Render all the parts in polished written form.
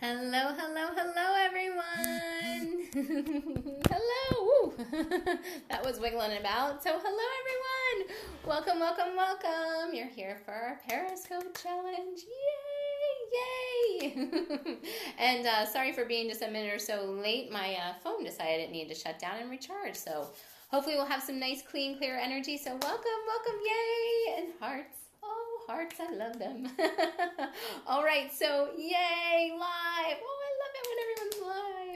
Hello, hello, hello, everyone. Hello. Woo. That was wiggling about. So, hello, everyone. Welcome, welcome, welcome. You're here for our Periscope challenge. Yay, yay. And sorry for being just a minute or so late. My phone decided it needed to shut down and recharge. So, hopefully, we'll have some nice, clean, clear energy. So, welcome, welcome, yay, and hearts. Oh, hearts, I love them. All right, so yay, live. Oh, I love it when everyone's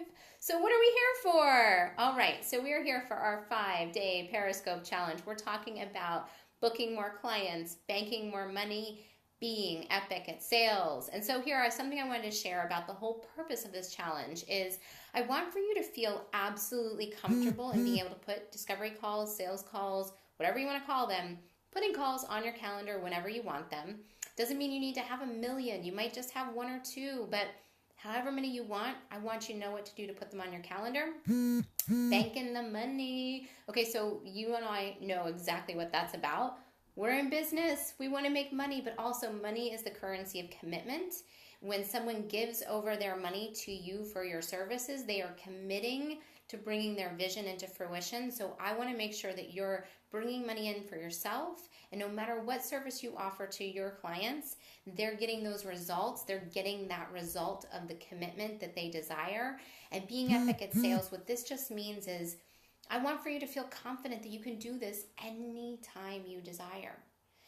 live. So, what are we here for? All right, so we are here for our 5-day Periscope challenge. We're talking about booking more clients, banking more money, being epic at sales. And so here is something I wanted to share about the whole purpose of this challenge is I want for you to feel absolutely comfortable in being able to put discovery calls, sales calls, whatever you want to call them, putting calls on your calendar whenever you want them. Doesn't mean you need to have a million. You might just have one or two, but however many you want, I want you to know what to do to put them on your calendar. Banking the money. Okay, so you and I know exactly what that's about. We're in business. We want to make money, but also money is the currency of commitment. When someone gives over their money to you for your services, they are committing to bringing their vision into fruition. So I want to make sure that you're bringing money in for yourself, and no matter what service you offer to your clients, they're getting those results. They're getting that result of the commitment that they desire. And being epic at sales, what this just means is I want for you to feel confident that you can do this anytime you desire.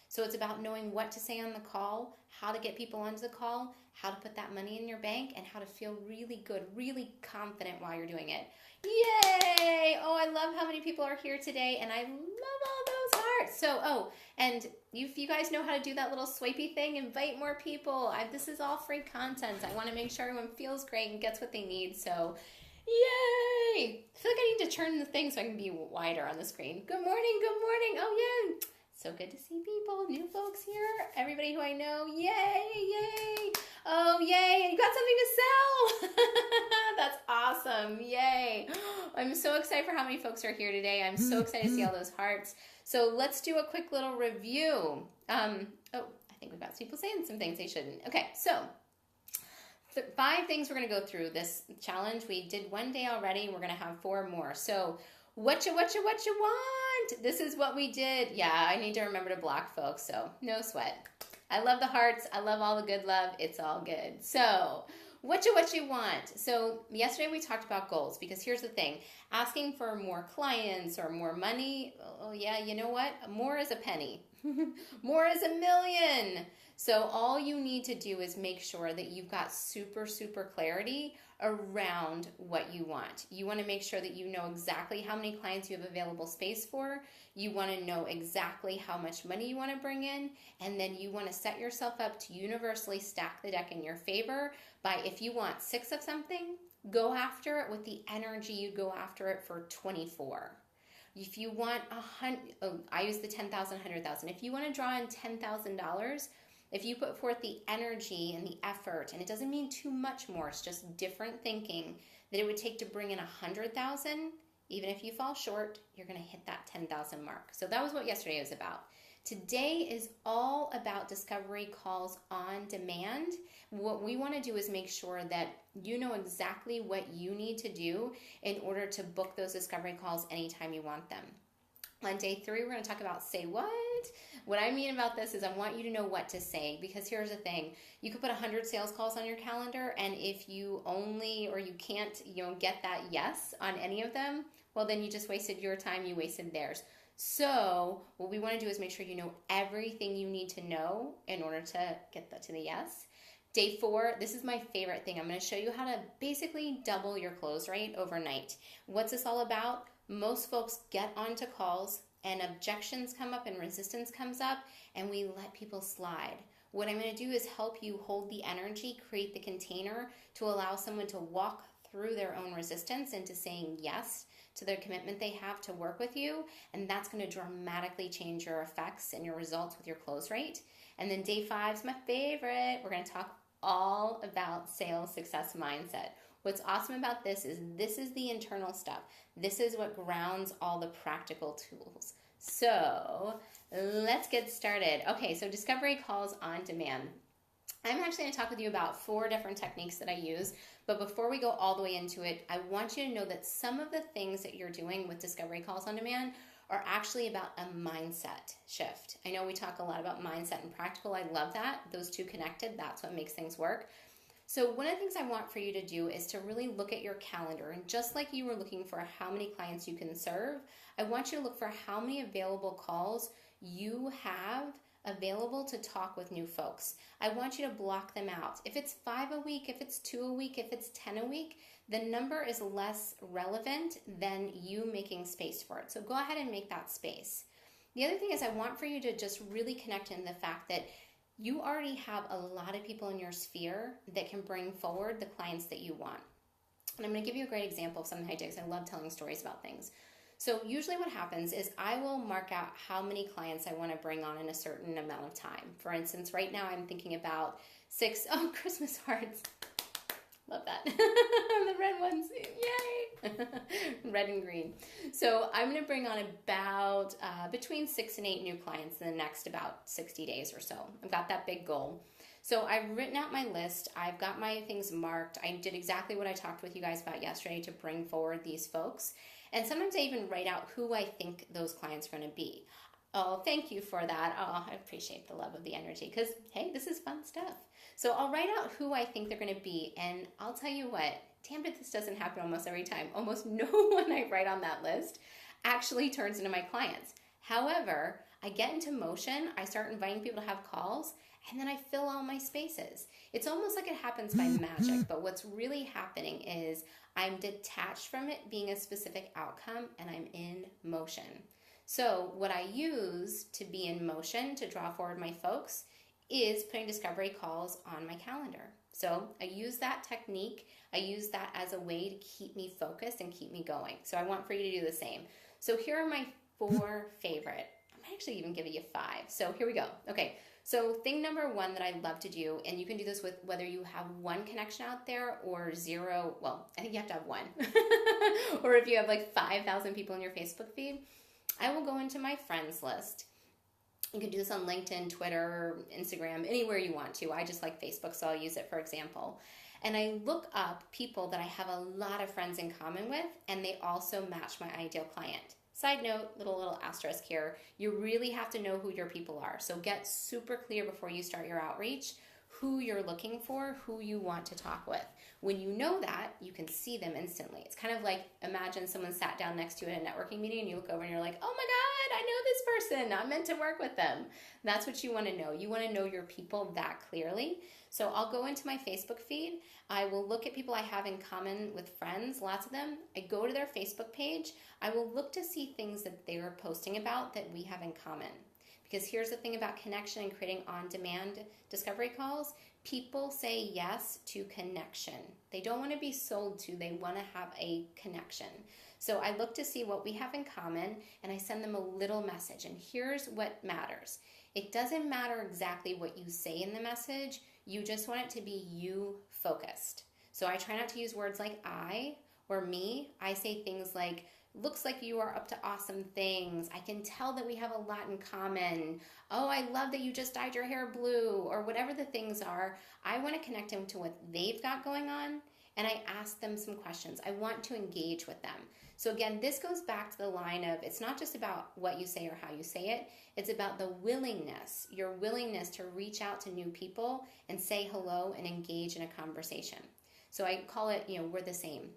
So it's about knowing what to say on the call, how to get people onto the call, how to put that money in your bank, and how to feel really good, really confident while you're doing it. Yay! Oh, I love how many people are here today, and I love all those hearts. So, and if you guys know how to do that little swipey thing, invite more people. This is all free content. I want to make sure everyone feels great and gets what they need. So, yay! I feel like I need to turn the thing so I can be wider on the screen. Good morning, good morning. Oh, yeah. So good to see people, new folks here, everybody who I know. Yay, yay. Oh, yay. You got something to sell. That's awesome. Yay. I'm so excited for how many folks are here today. I'm so excited to see all those hearts. So let's do a quick little review. I think we've got people saying some things they shouldn't. Okay, so 5 things we're going to go through this challenge. We did 1 day already. We're going to have 4 more. So what you want? This is what we did. Yeah, I need to remember to block folks, so no sweat. I love the hearts. I love all the good love. It's all good. So what you want? So yesterday we talked about goals, because here's the thing. Asking for more clients or more money, oh yeah, you know what? More is a penny. More is a million. So all you need to do is make sure that you've got super, super clarity around what you want. You want to make sure that you know exactly how many clients you have available space for. You want to know exactly how much money you want to bring in. And then you want to set yourself up to universally stack the deck in your favor by, if you want 6 of something, go after it with the energy you go after it for 24. If you want I use the 10,000, 100,000. If you want to draw in $10,000, if you put forth the energy and the effort, and it doesn't mean too much more, it's just different thinking, that it would take to bring in 100,000, even if you fall short, you're going to hit that 10,000 mark. So that was what yesterday was about. Today is all about discovery calls on demand. What we want to do is make sure that you know exactly what you need to do in order to book those discovery calls anytime you want them. On day 3, we're going to talk about say what. What I mean about this is I want you to know what to say, because here's the thing. You could put 100 sales calls on your calendar, and if you only, or you can't, get that yes on any of them, well, then you just wasted your time, you wasted theirs. So what we want to do is make sure you know everything you need to know in order to get that to the yes. Day 4, this is my favorite thing. I'm going to show you how to basically double your close rate overnight. What's this all about? Most folks get onto calls and objections come up and resistance comes up, and we let people slide. What I'm going to do is help you hold the energy, create the container to allow someone to walk through their own resistance into saying yes to their commitment they have to work with you, and that's going to dramatically change your effects and your results with your close rate. And then day 5 is my favorite. We're going to talk all about sales success mindset. What's awesome about this is the internal stuff. This is what grounds all the practical tools. So let's get started. Okay, so discovery calls on demand. I'm actually going to talk with you about 4 different techniques that I use. But before we go all the way into it, I want you to know that some of the things that you're doing with Discovery Calls on Demand are actually about a mindset shift. I know we talk a lot about mindset and practical. I love that. Those two connected, that's what makes things work. So one of the things I want for you to do is to really look at your calendar. And just like you were looking for how many clients you can serve, I want you to look for how many available calls you have available to talk with new folks. I want you to block them out. If it's 5 a week, if it's 2 a week, if it's 10 a week, the number is less relevant than you making space for it. So go ahead and make that space. The other thing is I want for you to just really connect in the fact that you already have a lot of people in your sphere that can bring forward the clients that you want. And I'm going to give you a great example of something I do because I love telling stories about things. So usually what happens is I will mark out how many clients I want to bring on in a certain amount of time. For instance, right now I'm thinking about 6, Christmas hearts. Love that. The red ones. Yay! Red and green. So I'm going to bring on about between 6 and 8 new clients in the next about 60 days or so. I've got that big goal. So I've written out my list. I've got my things marked. I did exactly what I talked with you guys about yesterday to bring forward these folks. And sometimes I even write out who I think those clients are going to be. Oh, thank you for that. Oh, I appreciate the love of the energy because, hey, this is fun stuff. So I'll write out who I think they're going to be, and I'll tell you what, damn it, this doesn't happen almost every time. Almost no one I write on that list actually turns into my clients. However, I get into motion, I start inviting people to have calls, and then I fill all my spaces. It's almost like it happens by magic, but what's really happening is I'm detached from it being a specific outcome, and I'm in motion. So what I use to be in motion to draw forward my folks is putting discovery calls on my calendar. So I use that technique. I use that as a way to keep me focused and keep me going. So I want for you to do the same. So here are my 4 favorite. I might actually even give you 5. So here we go. Okay. So thing number 1 that I love to do, and you can do this with whether you have 1 connection out there or 0. Well, I think you have to have 1. Or if you have like 5,000 people in your Facebook feed, I will go into my friends list. You can do this on LinkedIn, Twitter, Instagram, anywhere you want to. I just like Facebook, so I'll use it for example. And I look up people that I have a lot of friends in common with, and they also match my ideal client. Side note, little asterisk here, you really have to know who your people are. So get super clear before you start your outreach who you're looking for, who you want to talk with. When you know that, you can see them instantly. It's kind of like imagine someone sat down next to you at a networking meeting and you look over and you're like, oh my God, I know this person. I'm meant to work with them. That's what you want to know. You want to know your people that clearly. So I'll go into my Facebook feed. I will look at people I have in common with friends, lots of them. I go to their Facebook page. I will look to see things that they are posting about that we have in common. Because here's the thing about connection and creating on-demand discovery calls. People say yes to connection. They don't want to be sold to. They want to have a connection. So I look to see what we have in common, and I send them a little message. And here's what matters. It doesn't matter exactly what you say in the message. You just want it to be you focused. So I try not to use words like I or me. I say things like, looks like you are up to awesome things. I can tell that we have a lot in common. Oh, I love that you just dyed your hair blue, or whatever the things are. I want to connect them to what they've got going on, and I ask them some questions. I want to engage with them. So again, this goes back to the line of it's not just about what you say or how you say it. It's about the willingness, your willingness to reach out to new people and say hello and engage in a conversation. So I call it, we're the same.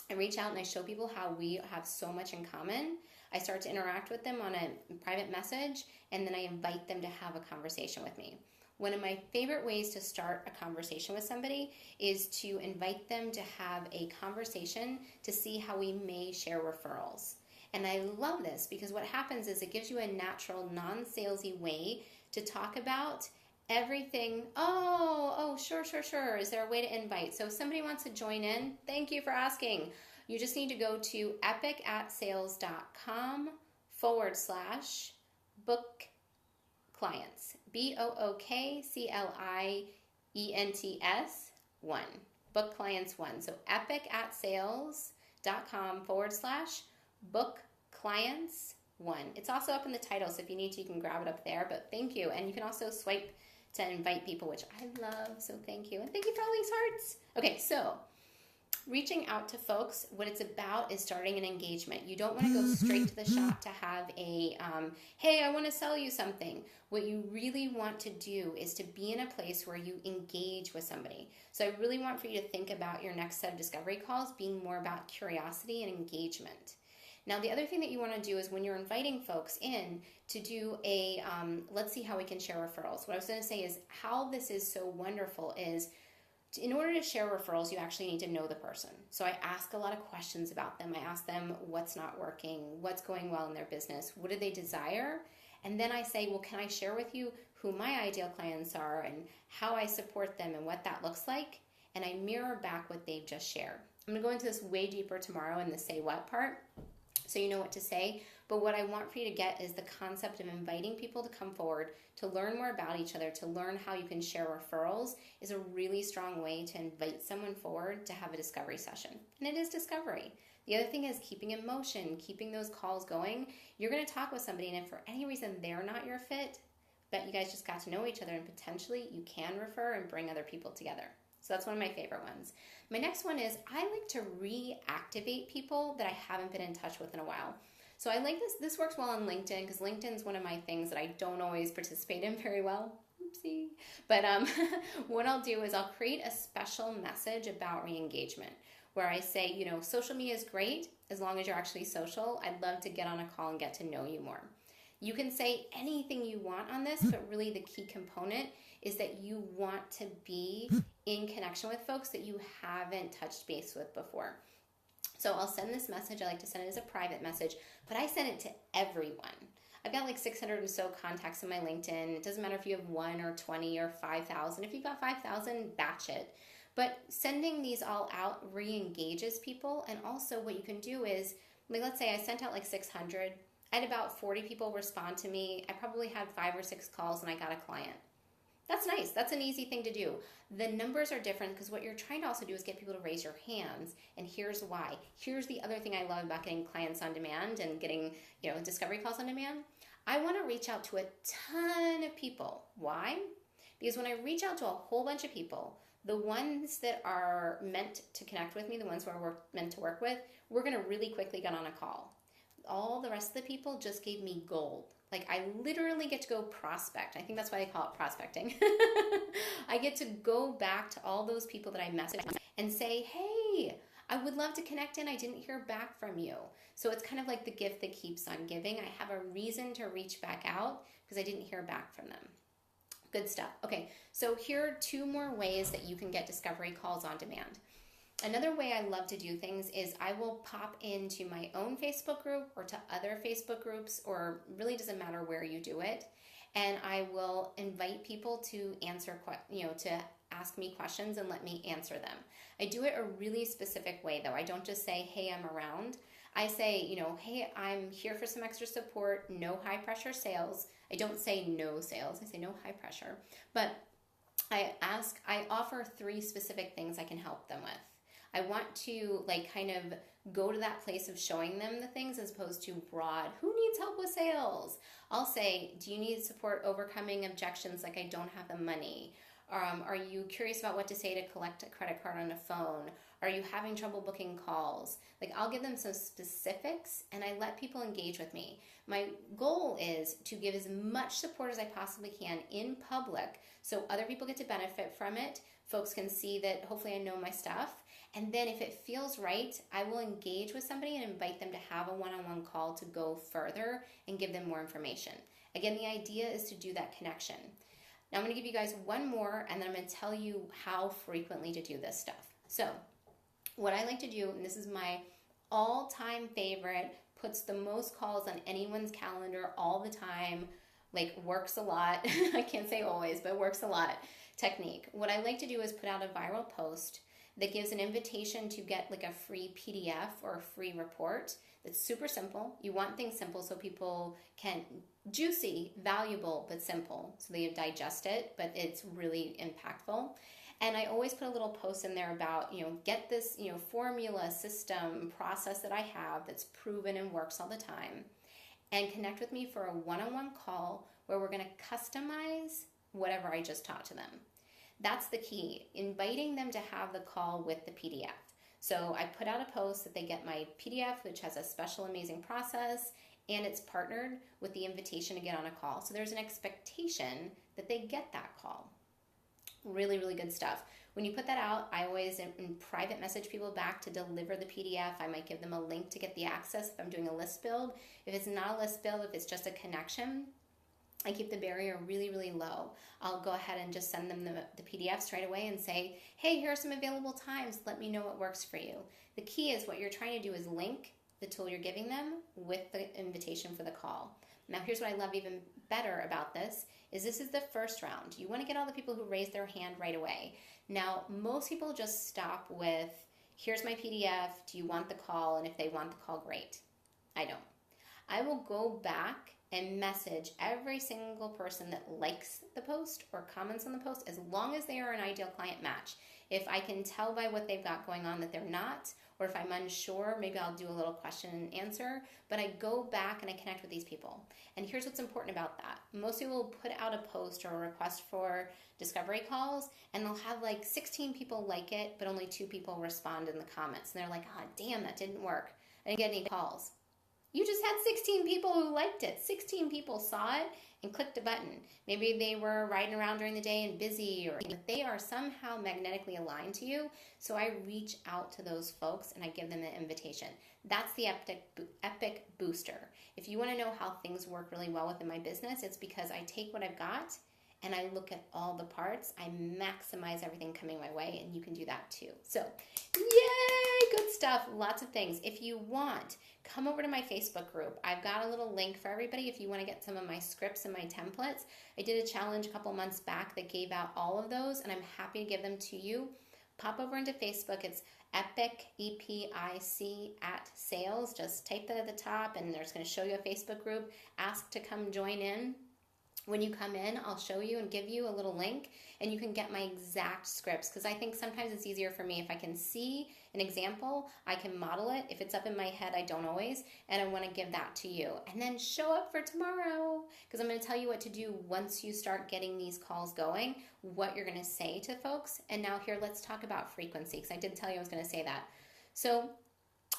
I reach out and I show people how we have so much in common. I start to interact with them on a private message, and then I invite them to have a conversation with me. One of my favorite ways to start a conversation with somebody is to invite them to have a conversation to see how we may share referrals. And I love this because what happens is it gives you a natural, non-salesy way to talk about everything. Oh, sure. Is there a way to invite? So if somebody wants to join in, thank you for asking. You just need to go to epicatsales.com/book clients. BOOKCLIENTS 1. Book clients 1. So epicatsales.com/book clients 1. It's also up in the title, so if you need to, you can grab it up there. But thank you. And you can also swipe to invite people, which I love. So thank you. And thank you for all these hearts. Okay, so reaching out to folks, what it's about is starting an engagement. You don't want to go straight to the shop to have a, hey, I want to sell you something. What you really want to do is to be in a place where you engage with somebody. So I really want for you to think about your next set of discovery calls being more about curiosity and engagement. Now, the other thing that you want to do is when you're inviting folks in to do a, let's see how we can share referrals. What I was going to say is how this is so wonderful is in order to share referrals, you actually need to know the person. So I ask a lot of questions about them. I ask them what's not working, what's going well in their business, what do they desire? And then I say, well, can I share with you who my ideal clients are and how I support them and what that looks like? And I mirror back what they've just shared. I'm going to go into this way deeper tomorrow in the say what part, so you know what to say. But what I want for you to get is the concept of inviting people to come forward, to learn more about each other, to learn how you can share referrals is a really strong way to invite someone forward to have a discovery session. And it is discovery. The other thing is keeping in motion, keeping those calls going. You're going to talk with somebody, and if for any reason they're not your fit, but you guys just got to know each other, and potentially you can refer and bring other people together. So that's one of my favorite ones. My next one is I like to reactivate people that I haven't been in touch with in a while. So I like this. This works well on LinkedIn because LinkedIn's one of my things that I don't always participate in very well. Oopsie. But what I'll do is I'll create a special message about re-engagement where I say, you know, social media is great as long as you're actually social. I'd love to get on a call and get to know you more. You can say anything you want on this, but really the key component is that you want to be in connection with folks that you haven't touched base with before. So I'll send this message. I like to send it as a private message, but I send it to everyone. I've got like 600 or so contacts in my LinkedIn. It doesn't matter if you have 1 or 20 or 5,000. If you've got 5,000, batch it. But sending these all out re-engages people. And also what you can do is, like, let's say I sent out like 600. I had about 40 people respond to me. I probably had 5 or 6 calls and I got a client. That's nice. That's an easy thing to do. The numbers are different because what you're trying to also do is get people to raise your hands. And here's why. Here's the other thing I love about getting clients on demand and getting, you know, discovery calls on demand. I want to reach out to a ton of people. Why? Because when I reach out to a whole bunch of people, the ones that are meant to connect with me, the ones who are meant to work with, we're going to really quickly get on a call. All the rest of the people just gave me gold. Like I literally get to go prospect. I think that's why they call it prospecting. I get to go back to all those people that I messaged and say, hey, I would love to connect in. I didn't hear back from you. So it's kind of like the gift that keeps on giving. I have a reason to reach back out because I didn't hear back from them. Good stuff. Okay, so here are 2 more ways that you can get discovery calls on demand. Another way I love to do things is I will pop into my own Facebook group or to other Facebook groups, or really doesn't matter where you do it, and I will invite people to answer, to ask me questions and let me answer them. I do it a really specific way though. I don't just say, hey, I'm around. I say, hey, I'm here for some extra support, no high pressure sales. I don't say no sales, I say no high pressure, but I offer 3 specific things I can help them with. I want to kind of go to that place of showing them the things as opposed to broad, who needs help with sales? I'll say, do you need support overcoming objections like I don't have the money? Are you curious about what to say to collect a credit card on a phone? Are you having trouble booking calls? I'll give them some specifics and I let people engage with me. My goal is to give as much support as I possibly can in public so other people get to benefit from it. Folks can see that hopefully I know my stuff. And then if it feels right, I will engage with somebody and invite them to have a one-on-one call to go further and give them more information. Again, the idea is to do that connection. Now I'm going to give you guys 1 more and then I'm going to tell you how frequently to do this stuff. So what I like to do, and this is my all-time favorite, puts the most calls on anyone's calendar all the time, works a lot. I can't say always, but works a lot technique. What I like to do is put out a viral post that gives an invitation to get a free PDF or a free report that's super simple. You want things simple so people can, juicy, valuable, but simple, so they digest it, but it's really impactful. And I always put a little post in there about, get this, formula, system, process that I have that's proven and works all the time, and connect with me for a one-on-one call where we're going to customize whatever I just taught to them. That's the key, inviting them to have the call with the PDF. So I put out a post that they get my PDF, which has a special amazing process, and it's partnered with the invitation to get on a call. So there's an expectation that they get that call. Really, really good stuff. When you put that out, I always in private message people back to deliver the PDF. I might give them a link to get the access if I'm doing a list build. If it's not a list build, if it's just a connection, I keep the barrier really, really low. I'll go ahead and just send them the PDF straight away and say, hey, here are some available times. Let me know what works for you. The key is what you're trying to do is link the tool you're giving them with the invitation for the call. Now, here's what I love even better about this is the first round. You want to get all the people who raise their hand right away. Now, most people just stop with, here's my PDF. Do you want the call? And if they want the call, great. I don't. I will go back and message every single person that likes the post or comments on the post as long as they are an ideal client match. If I can tell by what they've got going on that they're not, or if I'm unsure, maybe I'll do a little question and answer, but I go back and I connect with these people. And here's what's important about that. Most people will put out a post or a request for discovery calls, and they'll have like 16 people like it, but only 2 people respond in the comments. And they're like, oh, damn, that didn't work. I didn't get any calls. You just had 16 people who liked it. 16 people saw it and clicked a button. Maybe they were riding around during the day and busy, or they are somehow magnetically aligned to you. So I reach out to those folks and I give them an invitation. That's the epic booster. If you want to know how things work really well within my business, it's because I take what I've got and I look at all the parts. I maximize everything coming my way, and you can do that too. So, yay, good stuff, lots of things. If you want, come over to my Facebook group. I've got a little link for everybody if you want to get some of my scripts and my templates. I did a challenge a couple months back that gave out all of those, and I'm happy to give them to you. Pop over into Facebook. It's Epic, EPIC at sales. Just type that at the top, and there's going to show you a Facebook group. Ask to come join in. When you come in, I'll show you and give you a little link, and you can get my exact scripts, because I think sometimes it's easier for me if I can see an example, I can model it. If it's up in my head, I don't always, and I want to give that to you. And then show up for tomorrow, because I'm going to tell you what to do once you start getting these calls going, what you're going to say to folks. And now here, let's talk about frequency, because I did tell you I was going to say that. So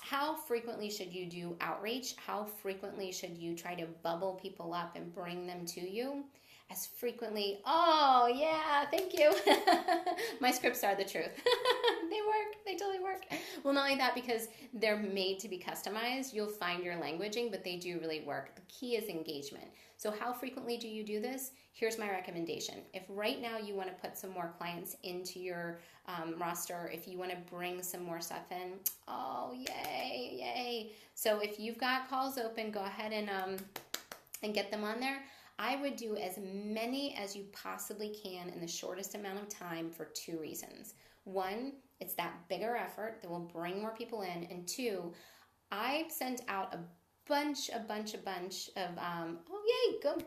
how frequently should you do outreach? How frequently should you try to bubble people up and bring them to you? As frequently, oh yeah, thank you. My scripts are the truth. They work, they totally work. Well, not only that, because they're made to be customized, you'll find your languaging, but they do really work. The key is engagement. So how frequently do you do this? Here's my recommendation. If right now you want to put some more clients into your roster, if you want to bring some more stuff in, oh, yay, yay. So if you've got calls open, go ahead and get them on there. I would do as many as you possibly can in the shortest amount of time for 2 reasons. 1, it's that bigger effort that will bring more people in. And 2, I've sent out a bunch of, oh yay, good,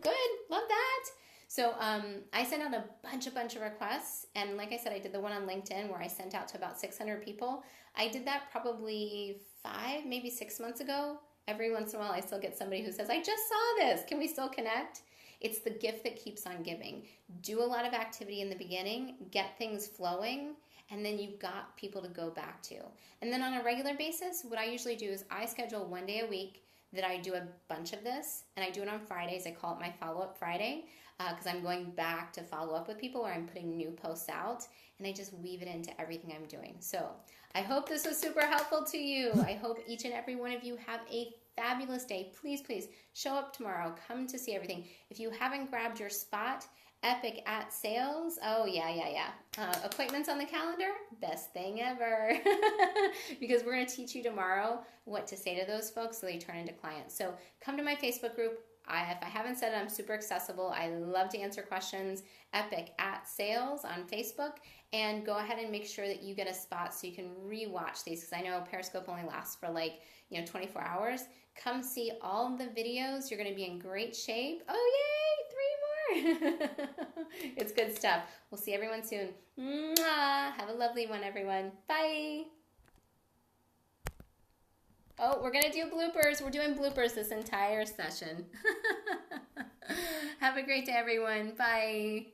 love that. So I sent out a bunch of requests, and like I said, I did the one on LinkedIn where I sent out to about 600 people. I did that probably 5, maybe 6 months ago. Every once in a while, I still get somebody who says, I just saw this. Can we still connect? It's the gift that keeps on giving. Do a lot of activity in the beginning, get things flowing, and then you've got people to go back to. And then on a regular basis, what I usually do is I schedule 1 day a week that I do a bunch of this, and I do it on Fridays. I call it my follow-up Friday, because I'm going back to follow up with people, or I'm putting new posts out, and I just weave it into everything I'm doing. So I hope this was super helpful to you. I hope each and every one of you have a fabulous day. Please, please show up tomorrow. Come to see everything. If you haven't grabbed your spot, Epic at sales. Oh, yeah. Appointments on the calendar, best thing ever. Because we're going to teach you tomorrow what to say to those folks so they turn into clients. So come to my Facebook group. If I haven't said it, I'm super accessible. I love to answer questions. Epic at sales on Facebook. And go ahead and make sure that you get a spot so you can rewatch these, because I know Periscope only lasts for 24 hours. Come see all the videos. You're going to be in great shape. Oh, yay, 3 more. It's good stuff. We'll see everyone soon. Mwah. Have a lovely one, everyone. Bye. Oh, we're going to do bloopers. We're doing bloopers this entire session. Have a great day, everyone. Bye.